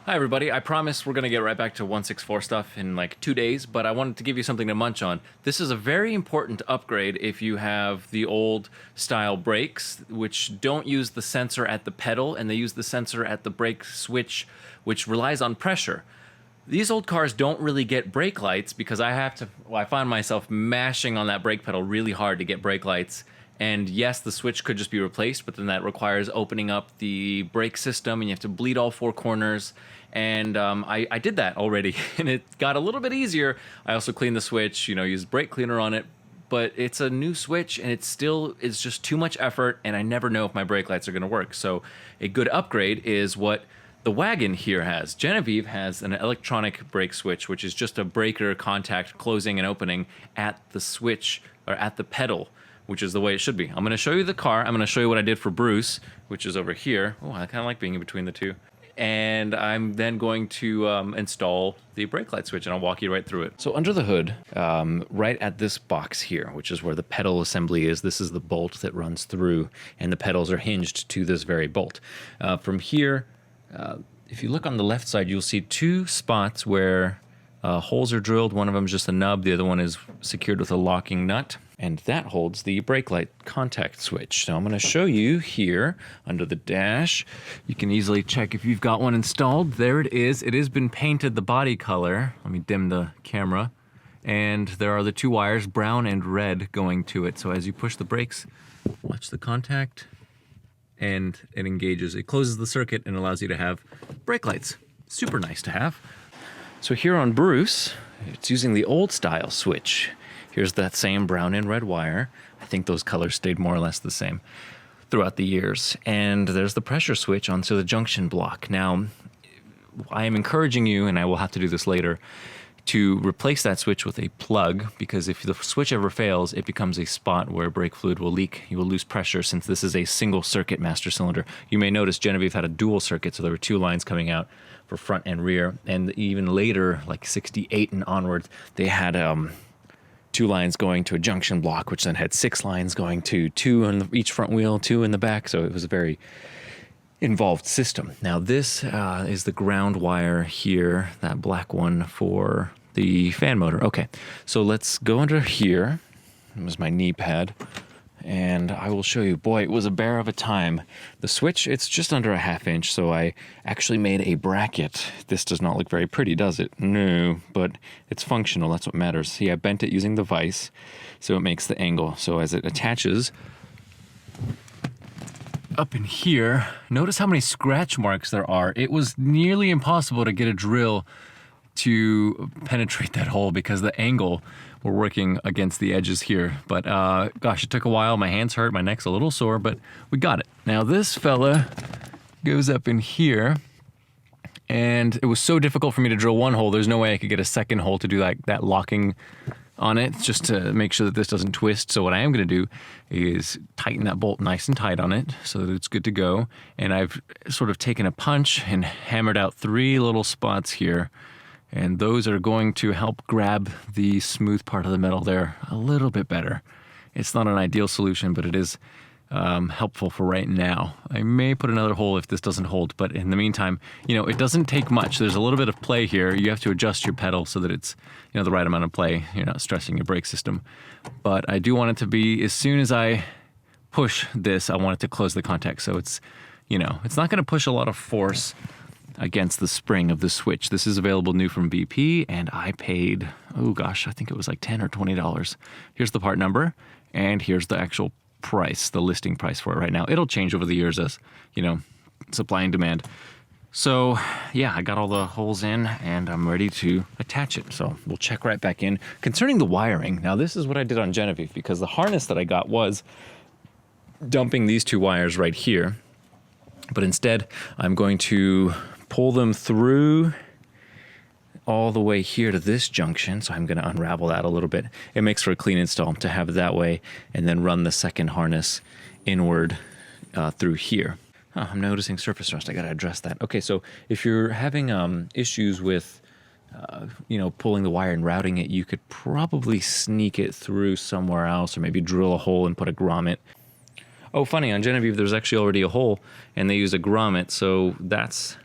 Hi everybody, I promise we're going to get right back to 164 stuff in like 2 days, but I wanted to give you something to munch on. This is a very important upgrade if you have the old style brakes, which don't use the sensor at the pedal, and they use the sensor at the brake switch, which relies on pressure. These old cars don't really get brake lights because I find myself mashing on that brake pedal really hard to get brake lights. And yes, the switch could just be replaced, but then that requires opening up the brake system and you have to bleed all four corners. And I did that already and it got a little bit easier. I also cleaned the switch, used brake cleaner on it, but it's a new switch and it's just too much effort and I never know if my brake lights are gonna work. So a good upgrade is what the wagon here has. Genevieve has an electronic brake switch, which is just a breaker contact closing and opening at the switch or at the pedal, which is the way it should be. I'm going to show you the car. I'm going to show you what I did for Bruce, which is over here. Oh, I kind of like being in between the two. And I'm then going to install the brake light switch, and I'll walk you right through it. So under the hood, right at this box here, which is where the pedal assembly is, this is the bolt that runs through, and the pedals are hinged to this very bolt. From here, if you look on the left side, you'll see two spots where holes are drilled. One of them is just a nub. The other one is secured with a locking nut. And that holds the brake light contact switch. So I'm going to show you here under the dash. You can easily check if you've got one installed. There it is. It has been painted the body color. Let me dim the camera. And there are the two wires, brown and red, going to it. So as you push the brakes, watch the contact, and it engages. It closes the circuit and allows you to have brake lights. Super nice to have. So here on Bruce, it's using the old style switch. Here's that same brown and red wire. I think those colors stayed more or less the same throughout the years. And there's the pressure switch onto the junction block. Now, I am encouraging you, and I will have to do this later, to replace that switch with a plug, because if the switch ever fails, it becomes a spot where brake fluid will leak. You will lose pressure since this is a single circuit master cylinder. You may notice Genevieve had a dual circuit, so there were two lines coming out for front and rear. And even later, like 68 and onwards, they had two lines going to a junction block, which then had 6 lines going to two on each front wheel, 2 in the back. So it was a very involved system. Now this is the ground wire here, that black one for the fan motor. Okay, so let's go under here. It was my knee pad. And I will show you. Boy, it was a bear of a time. The switch, it's just under a 1/2 inch, so I actually made a bracket. This does not look very pretty, does it? No, but it's functional. That's what matters. See, I bent it using the vise, so it makes the angle. So as it attaches up in here, notice how many scratch marks there are. It was nearly impossible to get a drill to penetrate that hole because the angle we're working against the edges here. But gosh, it took a while. My hands hurt, my neck's a little sore, but we got it. Now this fella goes up in here, and it was so difficult for me to drill one hole. There's no way I could get a second hole to do that locking on it, just to make sure that this doesn't twist. So what I am going to do is tighten that bolt nice and tight on it so that it's good to go. And I've sort of taken a punch and hammered out 3 little spots here. And those are going to help grab the smooth part of the metal there a little bit better. It's not an ideal solution, but it is helpful for right now. I may put another hole if this doesn't hold, but in the meantime, it doesn't take much. There's a little bit of play here. You have to adjust your pedal so that it's, the right amount of play. You're not stressing your brake system. But I do want it to be, as soon as I push this, I want it to close the contact. So it's, it's not going to push a lot of force against the spring of the switch. This is available new from BP, and I paid, oh gosh, I think it was like $10 or $20. Here's the part number, and here's the actual price, the listing price for it right now. It'll change over the years as, supply and demand. So yeah, I got all the holes in, and I'm ready to attach it. So we'll check right back in. Concerning the wiring, now this is what I did on Genevieve, because the harness that I got was dumping these 2 wires right here, but instead I'm going to pull them through all the way here to this junction. So I'm going to unravel that a little bit. It makes for a clean install to have it that way, and then run the second harness inward through here. I'm noticing surface rust. I got to address that. Okay, so if you're having issues with pulling the wire and routing it, you could probably sneak it through somewhere else, or maybe drill a hole and put a grommet. Oh, funny, on Genevieve there's actually already a hole, and they use a grommet, so that's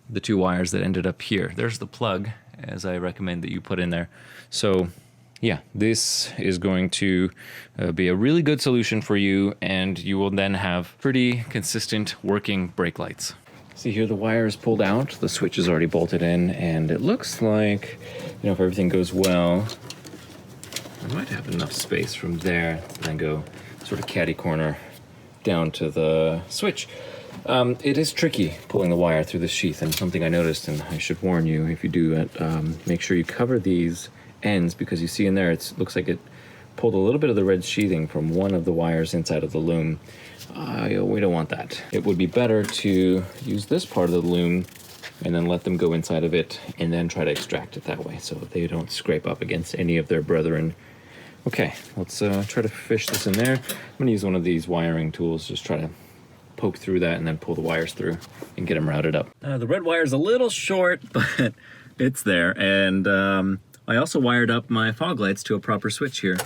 the 2 wires that ended up here. There's the plug, as I recommend that you put in there. So yeah, this is going to be a really good solution for you, and you will then have pretty consistent working brake lights. See here, the wire is pulled out, the switch is already bolted in, and it looks like, you know, if everything goes well, I might have enough space from there to then go sort of catty corner down to the switch. It is tricky pulling the wire through the sheath, and something I noticed, and I should warn you if you do it, make sure you cover these ends, because you see in there it looks like it pulled a little bit of the red sheathing from one of the wires inside of the loom. We don't want that. It would be better to use this part of the loom and then let them go inside of it and then try to extract it that way so that they don't scrape up against any of their brethren. Okay, let's try to fish this in there. I'm gonna use one of these wiring tools, just try to poke through that and then pull the wires through and get them routed up. The red wire is a little short, but it's there. And I also wired up my fog lights to a proper switch here.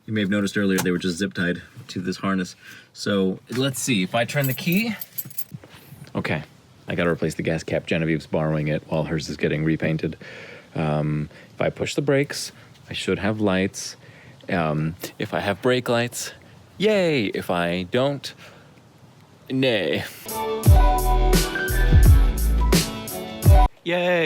You may have noticed earlier they were just zip tied to this harness. So let's see, if I turn the key, okay, I gotta replace the gas cap. Genevieve's borrowing it while hers is getting repainted. If I push the brakes, I should have lights. If I have brake lights, yay. If I don't, nay. Yay.